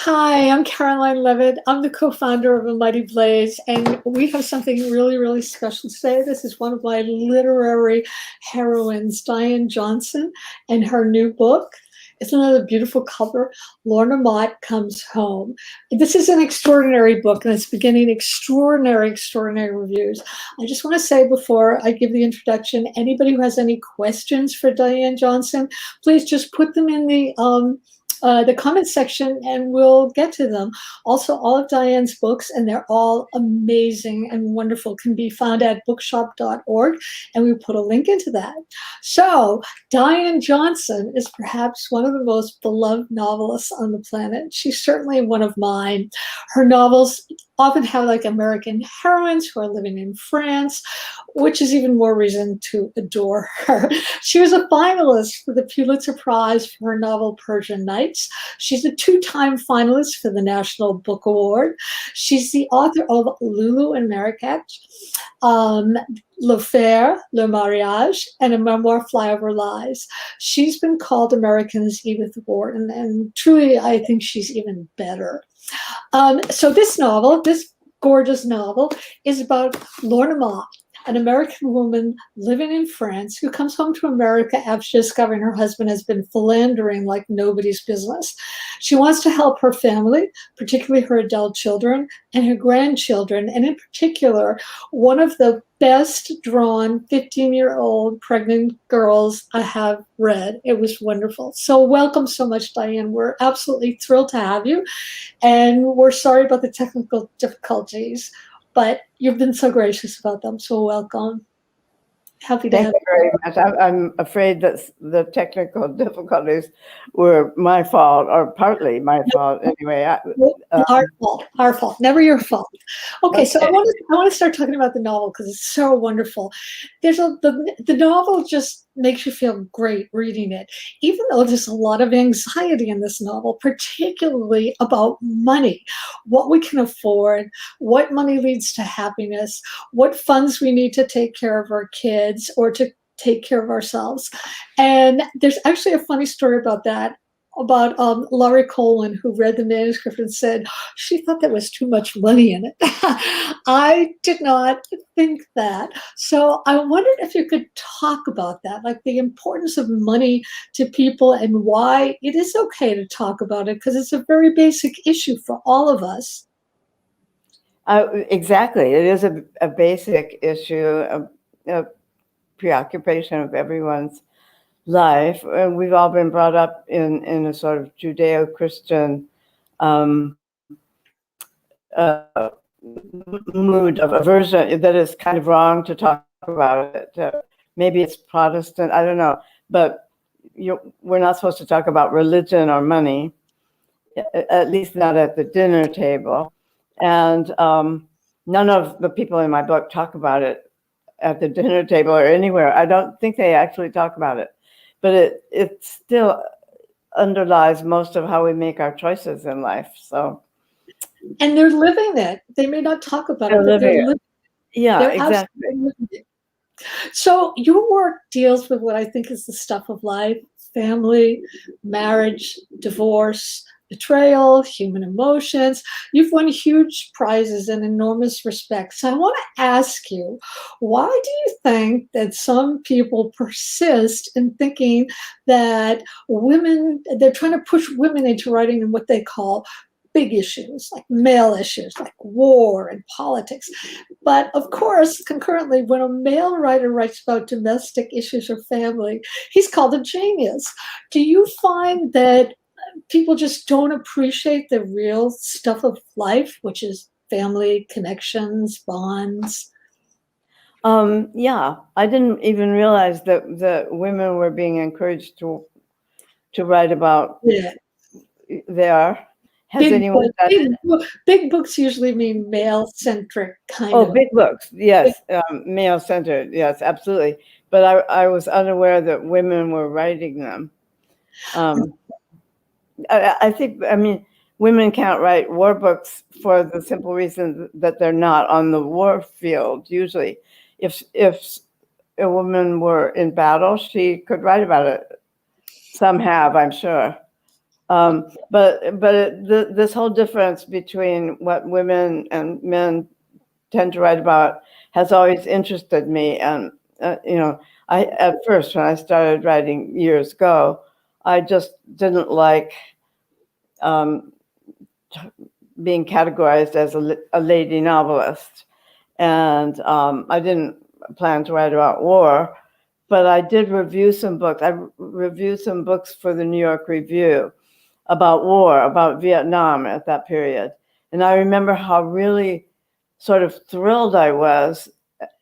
Hi, I'm Caroline Leavitt. I'm the co-founder of A Mighty Blaze, and we have something really, really special today. This is one of my literary heroines, Diane Johnson, and her new book. It's another beautiful cover. Lorna Mott Comes Home. This is an extraordinary book, and it's beginning extraordinary, extraordinary reviews. I just want to say before I give the introduction, anybody who has any questions for Diane Johnson, please just put them in the comment section and we'll get to them. Also, all of Diane's books, and they're all amazing and wonderful, can be found at bookshop.org, and we put a link into that. So Diane Johnson is perhaps one of the most beloved novelists on the planet. She's certainly one of mine. Her novels often have like American heroines who are living in France, which is even more reason to adore her. She was a finalist for the Pulitzer Prize for her novel Persian Nights. She's a two-time finalist for the National Book Award. She's the author of Lulu and Marrakech, L'Affaire, Le Mariage, and a memoir, Flyover Lies. She's been called America's Edith Wharton, and truly, I think she's even better. So this novel, this gorgeous novel, is about Lorna Mott, an American woman living in France who comes home to America after discovering her husband has been philandering like nobody's business. She wants to help her family, particularly her adult children and her grandchildren, and in particular, one of the best drawn 15-year-old pregnant girls I have read. It was wonderful. So welcome so much, Diane. We're absolutely thrilled to have you. And we're sorry about the technical difficulties, but you've been so gracious about them. So welcome. Happy to have you. Thank you very much. I'm afraid that the technical difficulties were my fault, or partly my fault anyway. Our fault, never your fault. Okay, so I want to start talking about the novel because it's so wonderful. The novel just makes you feel great reading it, even though there's a lot of anxiety in this novel, particularly about money, what we can afford, what money leads to happiness, what funds we need to take care of our kids or to take care of ourselves. And there's actually a funny story about that, about Laurie Coleman, who read the manuscript and said she thought there was too much money in it. I did not think that. So I wondered if you could talk about that, like the importance of money to people and why it is okay to talk about it, because it's a very basic issue for all of us. Exactly. It is a basic issue, a preoccupation of everyone's life. And we've all been brought up in a sort of Judeo-Christian mood of aversion that is kind of wrong to talk about it. Maybe it's Protestant, I don't know. But we're not supposed to talk about religion or money, at least not at the dinner table. And none of the people in my book talk about it at the dinner table or anywhere. I don't think they actually talk about it. But it still underlies most of how we make our choices in life. So, and they're living it. They may not talk about it, but they're living it. Yeah, they're exactly. Living it. So your work deals with what I think is the stuff of life: family, marriage, divorce, betrayal, human emotions. You've won huge prizes and enormous respect. So I want to ask you, why do you think that some people persist in thinking that they're trying to push women into writing in what they call big issues, like male issues, like war and politics. But of course, concurrently, when a male writer writes about domestic issues or family, he's called a genius. Do you find that people just don't appreciate the real stuff of life, which is family, connections, bonds? Yeah, I didn't even realize that women were being encouraged to write about their. Has anyone done it? Big books usually mean male-centric kind of. Oh, big books, yes, male-centered, yes, absolutely. But I was unaware that women were writing them. I think, women can't write war books for the simple reason that they're not on the war field. Usually, if a woman were in battle, she could write about it. Some have, I'm sure. This whole difference between what women and men tend to write about has always interested me. And at first, when I started writing years ago, I just didn't like being categorized as a lady novelist, and I didn't plan to write about war. But I did review some books. I reviewed some books for the New York Review about war, about Vietnam at that period. And I remember how really sort of thrilled I was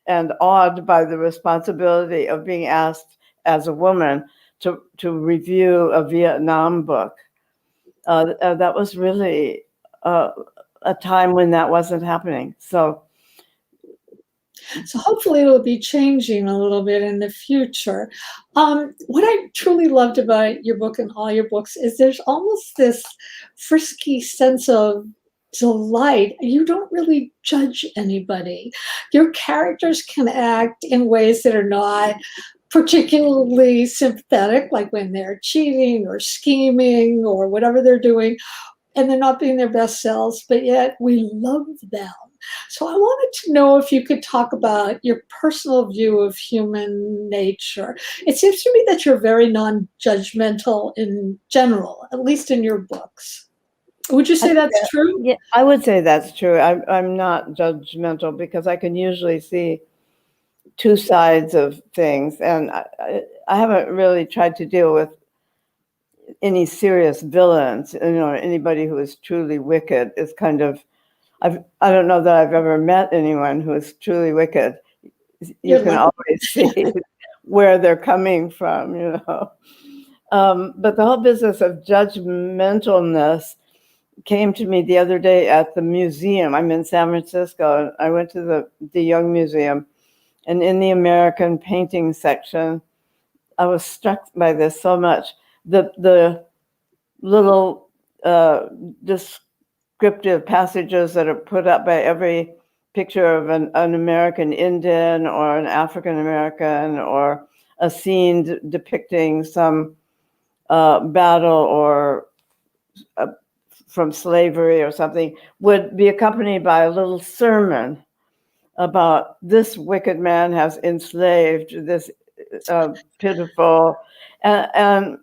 and awed by the responsibility of being asked as a woman to review a Vietnam book. That was really a time when that wasn't happening. So hopefully it'll be changing a little bit in the future. What I truly loved about your book and all your books is there's almost this frisky sense of delight. You don't really judge anybody. Your characters can act in ways that are not particularly sympathetic, like when they're cheating or scheming or whatever they're doing, and they're not being their best selves, but yet we love them. So I wanted to know if you could talk about your personal view of human nature. It seems to me that you're very non-judgmental in general, at least in your books. Would you say that's true? Yeah, I would say that's true. I'm not judgmental because I can usually see two sides of things, and I haven't really tried to deal with any serious villains. Anybody who is truly wicked is kind of, I don't know that I've ever met anyone who is truly wicked. You can always see where they're coming from, But the whole business of judgmentalness came to me the other day at the museum. I'm in San Francisco, and I went to the Young Museum, and in the American painting section, I was struck by this so much. The little descriptive passages that are put up by every picture of an American Indian or an African American, or a scene depicting some battle or from slavery or something, would be accompanied by a little sermon about this wicked man has enslaved this pitiful and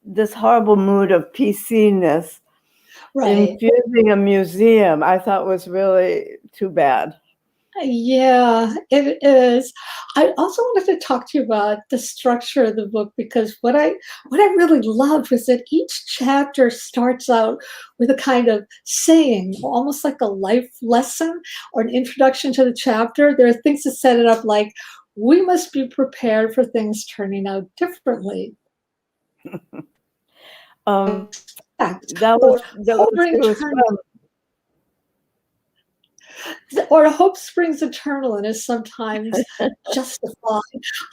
this horrible mood of PC-ness. Right. Infusing a museum, I thought was really too bad. Yeah, it is. I also wanted to talk to you about the structure of the book, because what I really loved was that each chapter starts out with a kind of saying, almost like a life lesson or an introduction to the chapter. There are things that set it up, like, we must be prepared for things turning out differently. That was it was fun. Or hope springs eternal and is sometimes justified.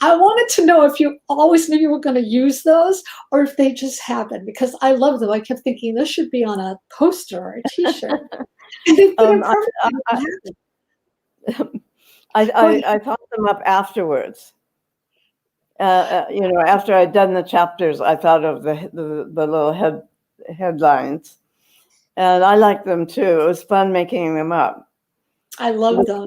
I wanted to know if you always knew you were going to use those, or if they just happened, because I love them. I kept thinking this should be on a poster or a T-shirt. I thought them up afterwards. After I'd done the chapters, I thought of the little headlines, and I liked them too. It was fun making them up. I love them.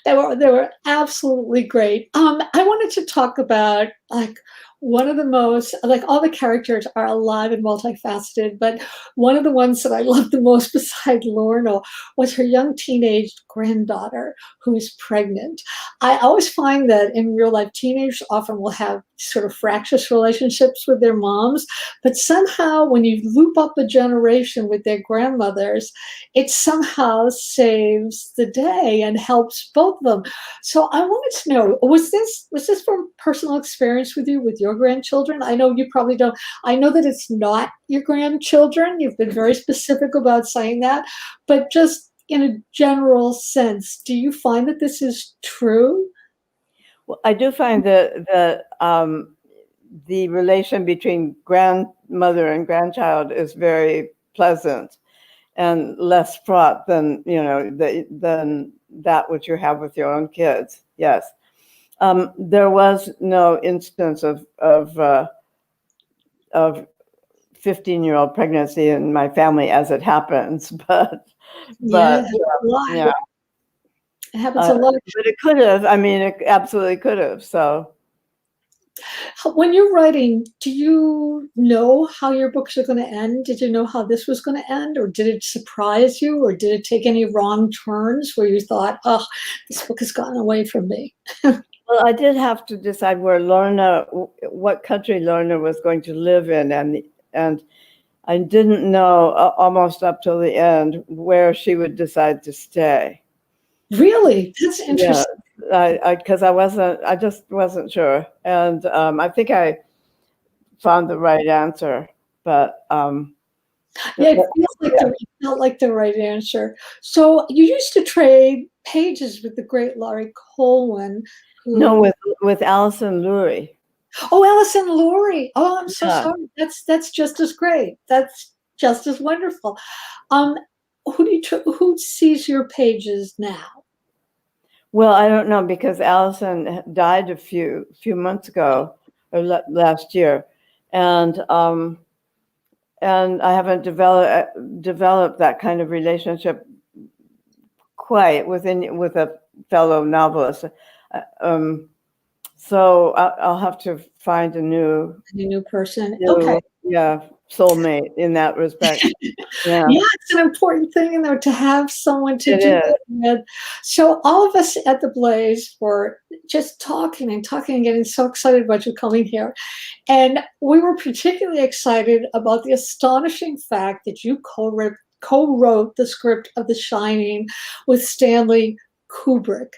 They were absolutely great. I wanted to talk about, like, one of the most, like, all the characters are alive and multifaceted, but one of the ones that I loved the most beside Lorna was her young teenage granddaughter who is pregnant. I always find that in real life, teenagers often will have sort of fractious relationships with their moms, but somehow when you loop up a generation with their grandmothers, it somehow saves the day and helps both of them. So I wanted to know, was this from personal experience with you, with your grandchildren? I know you probably don't. I know that it's not your grandchildren. You've been very specific about saying that, but just in a general sense, do you find that this is true? Well, I do find that the relation between grandmother and grandchild is very pleasant and less fraught than than that which you have with your own kids. Yes, there was no instance of 15-year-old pregnancy in my family as it happens, but Yeah, yeah, it happens a lot. but it could have. I mean, it absolutely could have. So When you're writing, do you know how your books are going to end? Did you know how this was going to end, or did it surprise you, or did it take any wrong turns where you thought, "Oh, this book has gotten away from me"? well, I did have to decide where Lorna, what country Lorna was going to live in, and I didn't know almost up till the end where she would decide to stay. Really, that's interesting. Yeah, because I just wasn't sure, and I think I found the right answer, but Yeah, it felt like the right answer. So you used to trade pages with the great Laurie Colwin, no, who with Alison Lurie. oh, Alison Lurie. Oh, I'm so Yeah. sorry. That's just as great. That's just as wonderful. Um, who sees your pages now? Well, I don't know because Allison died a few months ago or last year, and I haven't developed that kind of relationship quite with a fellow novelist. So I'll have to find a new person. Okay. yeah, soulmate in that respect. Yeah, Yeah, it's an important thing, though, to have someone to it do is. it with. So all of us at the Blaze were just talking and getting so excited about you coming here. And we were particularly excited about the astonishing fact that you co-wrote the script of The Shining with Stanley Kubrick.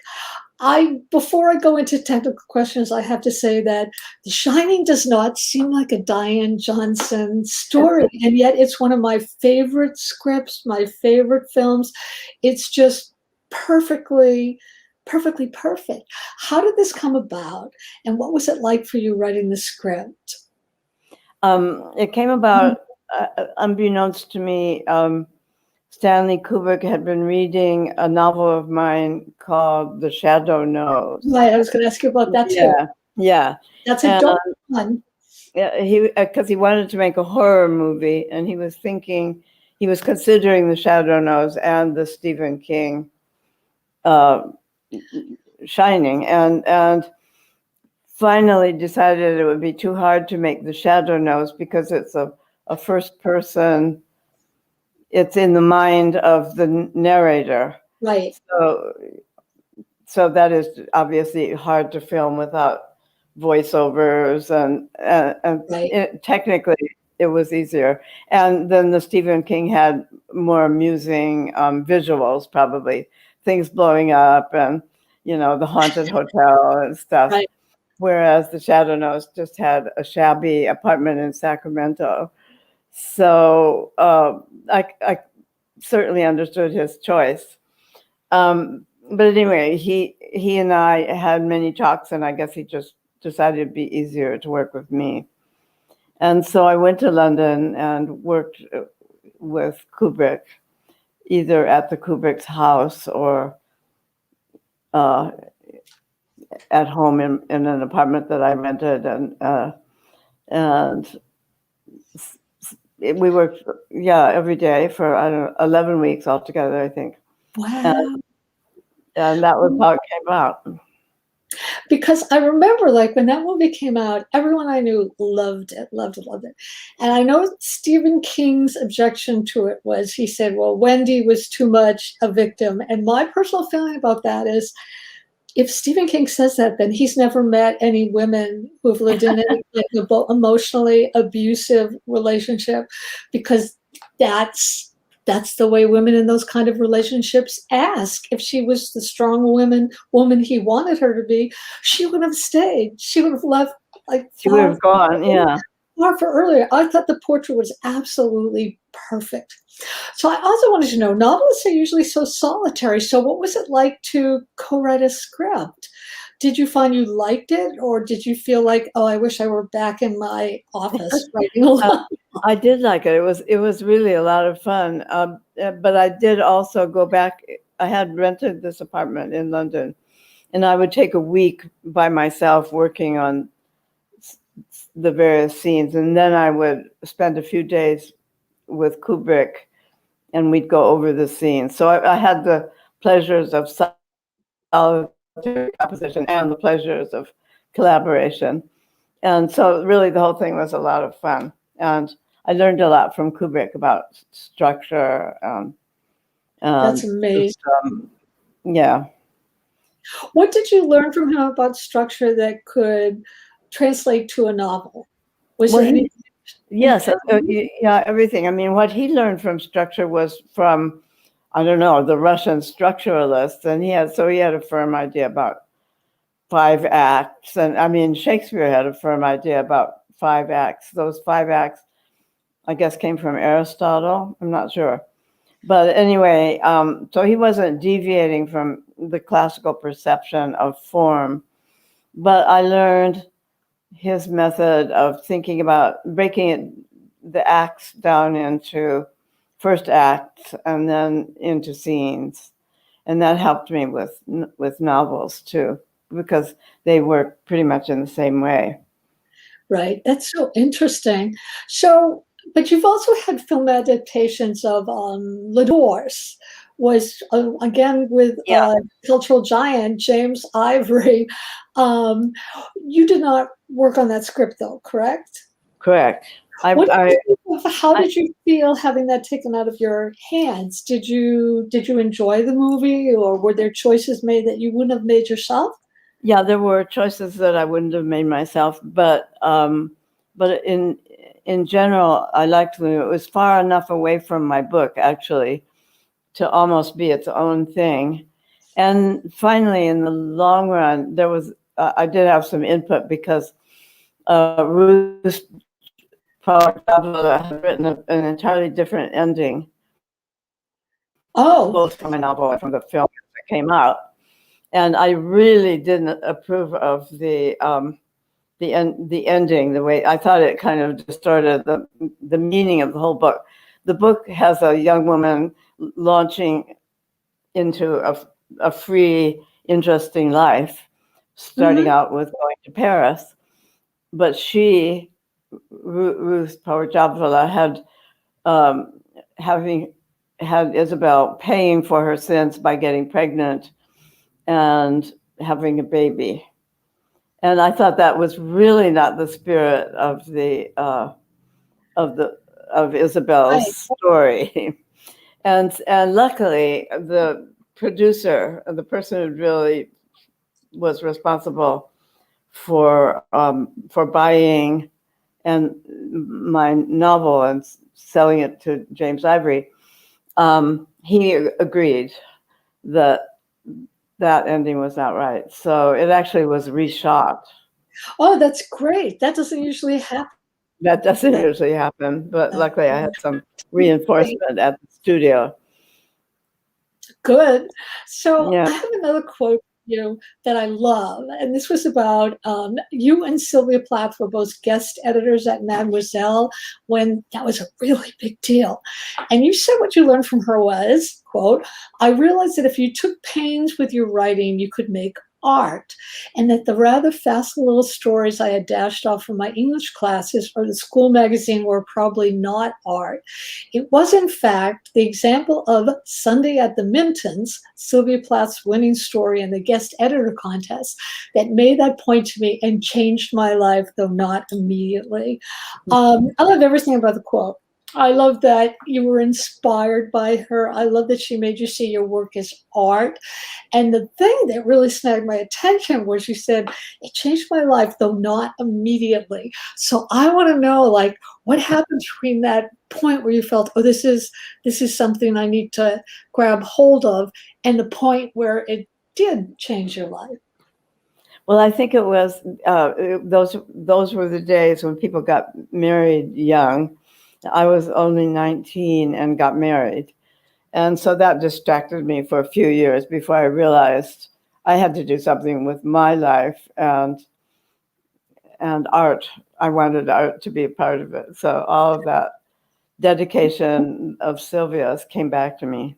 Before I go into technical questions, I have to say that The Shining does not seem like a Diane Johnson story, and yet it's one of my favorite scripts, my favorite films. It's just perfectly perfect. How did this come about, and what was it like for you writing the script? It came about unbeknownst to me. Stanley Kubrick had been reading a novel of mine called The Shadow Knows. Right, I was going to ask you about that too. Yeah. That's a dope one. Yeah, because he wanted to make a horror movie, and he was considering The Shadow Knows and the Stephen King Shining, and finally decided it would be too hard to make The Shadow Knows because it's a first person. It's in the mind of the narrator. Right. So that is obviously hard to film without voiceovers, and Right. technically it was easier. And then the Stephen King had more amusing visuals, probably things blowing up and the haunted hotel and stuff. Right. Whereas The Shadow Knows just had a shabby apartment in Sacramento. So I certainly understood his choice. But anyway, he and I had many talks, and I guess he just decided it'd be easier to work with me. And so I went to London and worked with Kubrick, either at the Kubrick's house or at home in an apartment that I rented, and we worked every day for I don't know 11 weeks altogether, I think. Wow. And that was how it came out. Because I remember, like, when that movie came out, everyone I knew loved it. And I know Stephen King's objection to it was, he said, well, Wendy was too much a victim. And my personal feeling about that is, if Stephen King says that, then he's never met any women who have lived in any like emotionally abusive relationship, because that's the way women in those kind of relationships ask. If she was the strong woman he wanted her to be, she would have stayed. She would have left like She would have gone, yeah. Far for earlier. I thought the portrait was absolutely perfect. So I also wanted to know, novelists are usually so solitary. So what was it like to co-write a script? Did you find you liked it, or did you feel like, oh, I wish I were back in my office writing alone? I did like it. It was really a lot of fun. But I did also go back. I had rented this apartment in London, and I would take a week by myself working on the various scenes. And then I would spend a few days with Kubrick and we'd go over the scenes. So I had the pleasures of solitary composition and the pleasures of collaboration. And so really the whole thing was a lot of fun. And I learned a lot from Kubrick about structure. That's amazing. Yeah. What did you learn from him about structure that could translate to a novel? Was there anything? Yes, yeah, everything. I mean, what he learned from structure was from, I don't know, the Russian structuralists, and he had a firm idea about 5 acts. And I mean, Shakespeare had a firm idea about 5 acts. Those 5 acts, I guess, came from Aristotle. I'm not sure. But anyway, so he wasn't deviating from the classical perception of form. But I learned his method of thinking about breaking the acts down into first acts and then into scenes. And that helped me with novels too, because they work pretty much in the same way. Right. That's so interesting. So, but you've also had film adaptations of Le Doors, was again with cultural giant James Ivory. You did not work on that script though, correct? Correct. How did you feel having that taken out of your hands? Did you enjoy the movie, or were there choices made that you wouldn't have made yourself? Yeah, there were choices that I wouldn't have made myself, but in general, I liked the movie. It was far enough away from my book, actually, to almost be its own thing. And finally, in the long run, there was I did have some input because Ruth had written an entirely different ending. Oh, both from my novel and from the film that came out. And I really didn't approve of the ending, the way I thought it kind of distorted the meaning of the whole book. The book has a young woman launching into a free, interesting life, starting out with going to Paris. But Ruth Power-Jabvala, had Isabel paying for her sins by getting pregnant and having a baby. And I thought that was really not the spirit of Isabel's story. And luckily, the producer, the person who really was responsible for buying and my novel and selling it to James Ivory, he agreed that ending was not right. So it actually was reshot. Oh, that's great. That doesn't usually happen. That doesn't usually happen, but luckily I had some reinforcement at the studio. Good. So Yeah. I have another quote that I love, and this was about you and Sylvia Plath were both guest editors at Mademoiselle when that was a really big deal. And you said what you learned from her was, quote, "I realized that if you took pains with your writing, you could make art, and that the rather facile little stories I had dashed off from my English classes or the school magazine were probably not art. It was, in fact, the example of Sunday at the Mintons, Sylvia Plath's winning story in the guest editor contest, that made that point to me and changed my life, though not immediately." I love everything about the quote. I love that you were inspired by her. I love that she made you see your work as art. And the thing that really snagged my attention was you said, "It changed my life, though not immediately." So I want to know, like, what happened between that point where you felt, oh, this is something I need to grab hold of, and the point where it did change your life? Well, I think it was those were the days when people got married young. I was only 19 and got married. And so that distracted me for a few years before I realized I had to do something with my life and art. I wanted art to be a part of it. So all of that dedication of Sylvia's came back to me.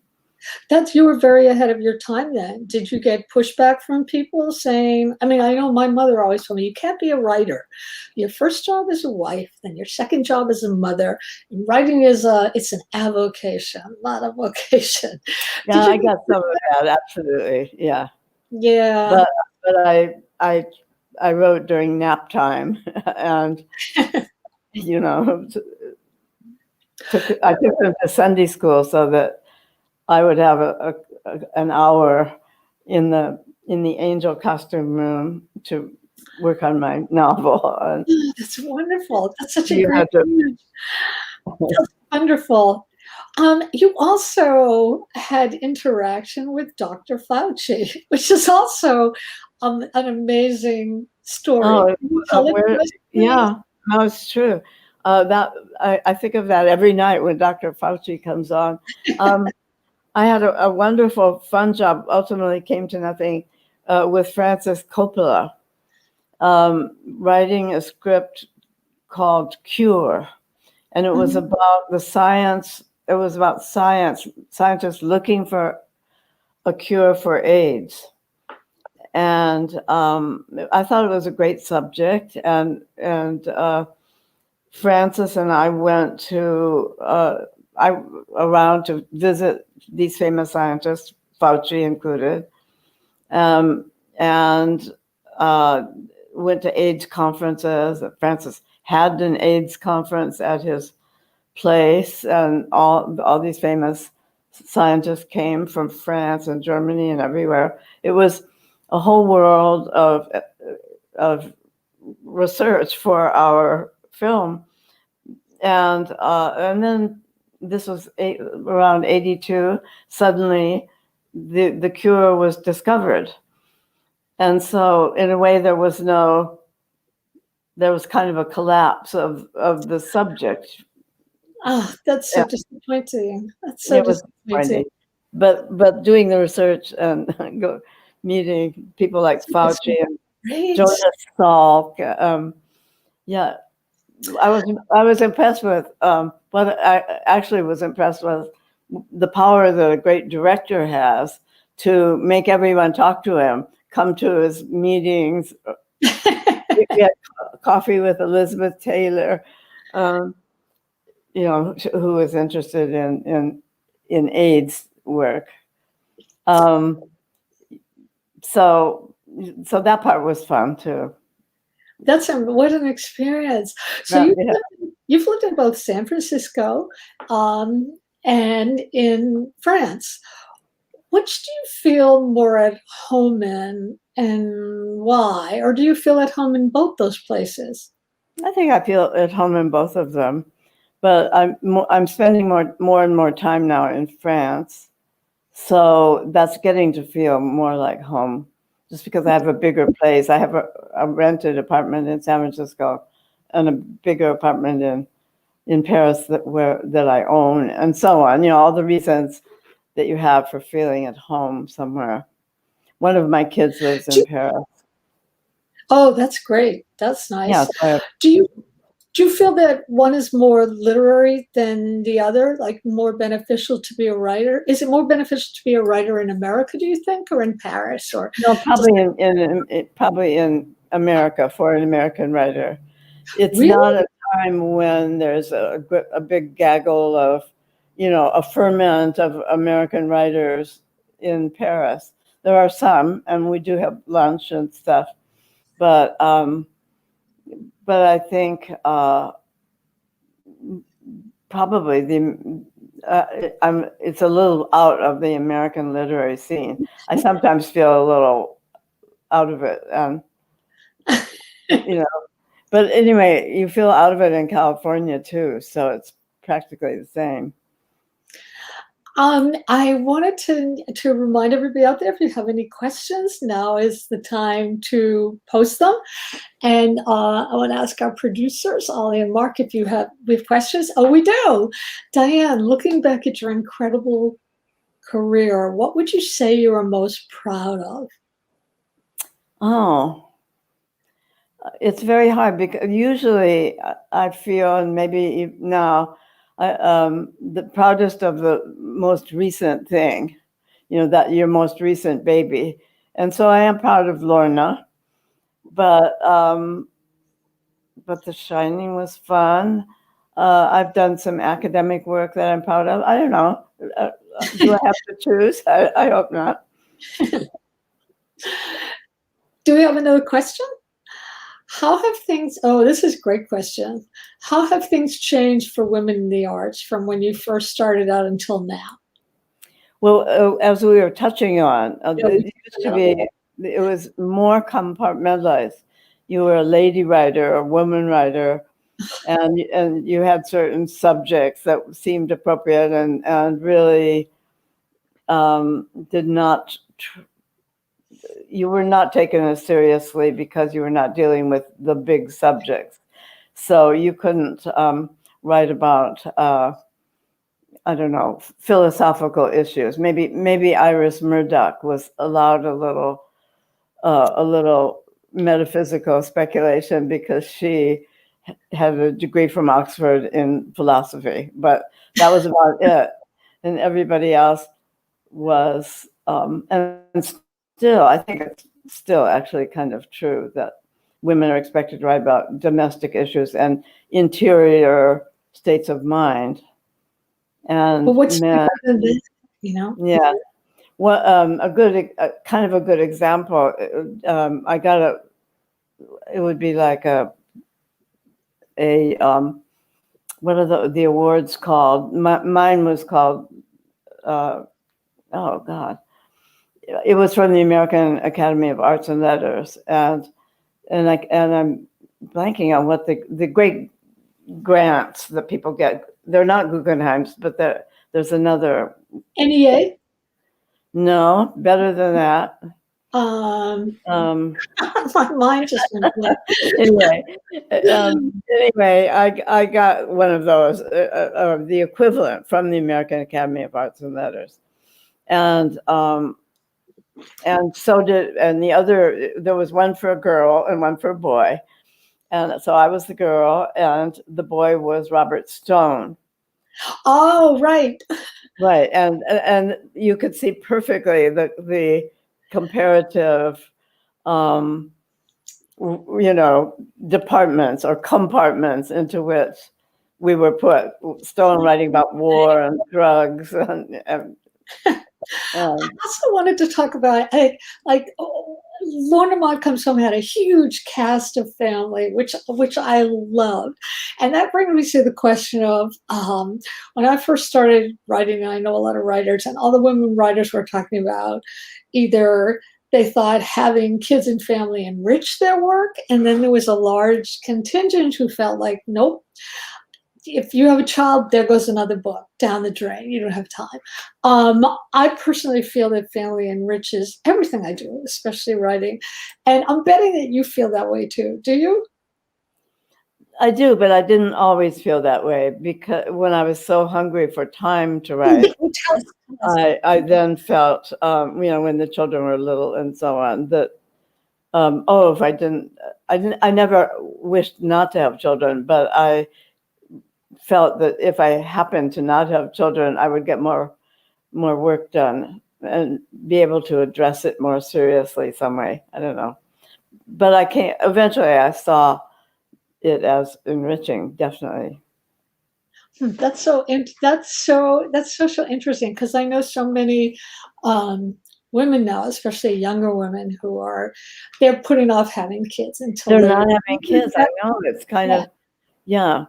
You were very ahead of your time then. Did you get pushback from people saying, I mean, I know my mother always told me, you can't be a writer. Your first job is a wife, then your second job is a mother. And writing it's an avocation, not a vocation. Yeah, I got some of that, absolutely. Yeah. Yeah. But I wrote during nap time, and you know, I took them to Sunday school so that I would have an hour in the angel costume room to work on my novel. And That's wonderful. That's such a you great had to, image. That's wonderful. You also had interaction with Dr. Fauci, which is also an amazing story. oh, Can you tell it to us, please? yeah, no, it's true. That I think of that every night when Dr. Fauci comes on. I had a wonderful, fun job, ultimately came to nothing, with Francis Coppola, writing a script called Cure. And it was about the science, it was about scientists looking for a cure for AIDS. And I thought it was a great subject. And Francis and I went around to visit these famous scientists, Fauci included, and went to AIDS conferences. Francis had an AIDS conference at his place, and all these famous scientists came from France and Germany and everywhere. It was a whole world of research for our film. And then this was around 82. Suddenly, the cure was discovered, and so in a way there was kind of a collapse of the subject. Oh, that's so disappointing. That's so It was disappointing. But doing the research and meeting people like Fauci and Great. Jonas Salk, yeah, I was impressed with what I actually was impressed with the power that a great director has to make everyone talk to him, come to his meetings. We had coffee with Elizabeth Taylor, who was interested in AIDS work. So that part was fun too. What an experience. So you've lived in both San Francisco and in France. Which do you feel more at home in, and why? Or do you feel at home in both those places? I think I feel at home in both of them, but I'm spending more and more time now in France, so that's getting to feel more like home. Just because I have a bigger place, I have a rented apartment in San Francisco, and a bigger apartment in Paris that I own, and so on. You know, all the reasons that you have for feeling at home somewhere. One of my kids lives in Paris. Oh, that's great. That's nice. Yeah. So do you feel that one is more literary than the other, like more beneficial to be a writer? Is it more beneficial to be a writer in America, do you think, or in Paris? Or no, probably in America for an American writer. It's really? not a time when there's a big gaggle of, a ferment of American writers in Paris. There are some, and we do have lunch and stuff, but I think probably it's a little out of the American literary scene. I sometimes feel a little out of it, but anyway, you feel out of it in California too, so it's practically the same. I wanted to remind everybody out there, if you have any questions, now is the time to post them. And I want to ask our producers, Ollie and Mark, if we have questions. Oh, we do. Diane, looking back at your incredible career, what would you say you are most proud of? Oh, it's very hard because usually I feel, and maybe now, the proudest of the most recent thing, that your most recent baby. And so I am proud of Lorna, but The Shining was fun. I've done some academic work that I'm proud of. I don't know. Do I have to choose? I hope not. Do we have another question? How have things, this is a great question. How have things changed for women in the arts from when you first started out until now? Well, as we were touching on, it used to be, it was more compartmentalized. You were a lady writer, a woman writer, and you had certain subjects that seemed appropriate and really did not, you were not taken as seriously because you were not dealing with the big subjects. So you couldn't write about, I don't know, philosophical issues. Maybe Iris Murdoch was allowed a little metaphysical speculation because she had a degree from Oxford in philosophy, but that was about it. And everybody else was, and still, I think it's still actually kind of true that women are expected to write about domestic issues and interior states of mind. And Well, what's men, than this, you know? yeah. Well, a good example. I got it would be like what are the awards called? Mine was called, oh God, it was from the American Academy of Arts and Letters, and I'm blanking on what the great grants that people get. They're not Guggenheims, but there's another. NEA? No, better than that. My mind just went blank. Anyway, I got one of those, the equivalent from the American Academy of Arts and Letters, and so the other. There was one for a girl and one for a boy, and so I was the girl, and the boy was Robert Stone. Oh, right. Right, and you could see perfectly the comparative, departments or compartments into which we were put. Stone writing about war and drugs, and I also wanted to talk about Lorna Mott Comes Home had a huge cast of family, which I loved, and that brings me to the question of when I first started writing. And I know a lot of writers, and all the women writers were talking about either they thought having kids and family enriched their work, and then there was a large contingent who felt like, nope. If you have a child, there goes another book down the drain. You don't have time. I personally feel that family enriches everything I do, especially writing. And I'm betting that you feel that way too. Do you? I do, but I didn't always feel that way, because when I was so hungry for time to write, I then felt, when the children were little and so on, that, if I never wished not to have children, but I felt that if I happened to not have children, I would get more work done and be able to address it more seriously some way. I don't know. But eventually I saw it as enriching, definitely. That's so interesting, because I know so many women now, especially younger women, they're putting off having kids until they're not having kids. I know, it's kind of, yeah.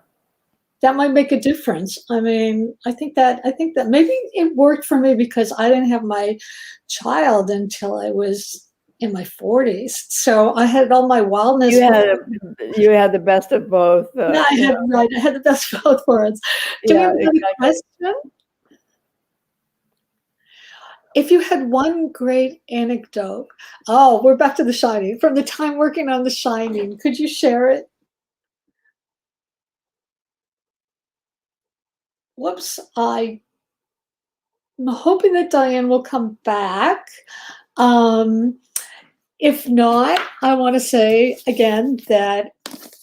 That might make a difference. I mean, I think that maybe it worked for me because I didn't have my child until I was in my 40s. So I had all my wildness. You had the best of both. Yeah, I had the best of both worlds. Do we have another question? If you had one great anecdote, we're back to The Shining, from the time working on The Shining, could you share it? Whoops, I'm hoping that Diane will come back. If not, I want to say again that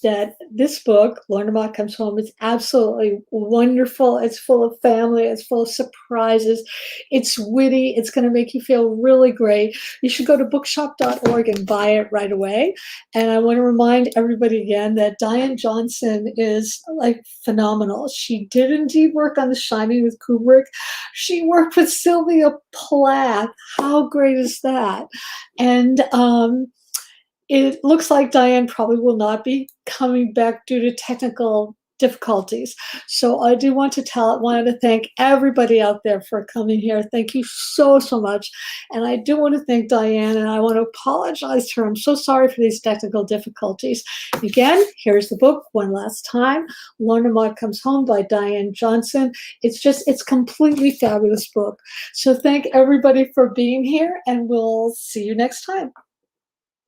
that this book, Lorna Mott Comes Home, is absolutely wonderful. It's full of family. It's full of surprises. It's witty. It's going to make you feel really great. You should go to bookshop.org and buy it right away. And I want to remind everybody again that Diane Johnson is like phenomenal. She did indeed work on The Shining with Kubrick. She worked with Sylvia Plath. How great is that? And it looks like Diane probably will not be coming back due to technical difficulties. So I do want to thank everybody out there for coming here. Thank you so, so much. And I do want to thank Diane, and I want to apologize to her. I'm so sorry for these technical difficulties. Again, here's the book one last time, Lorna Mott Comes Home by Diane Johnson. It's completely fabulous book. So thank everybody for being here, and we'll see you next time.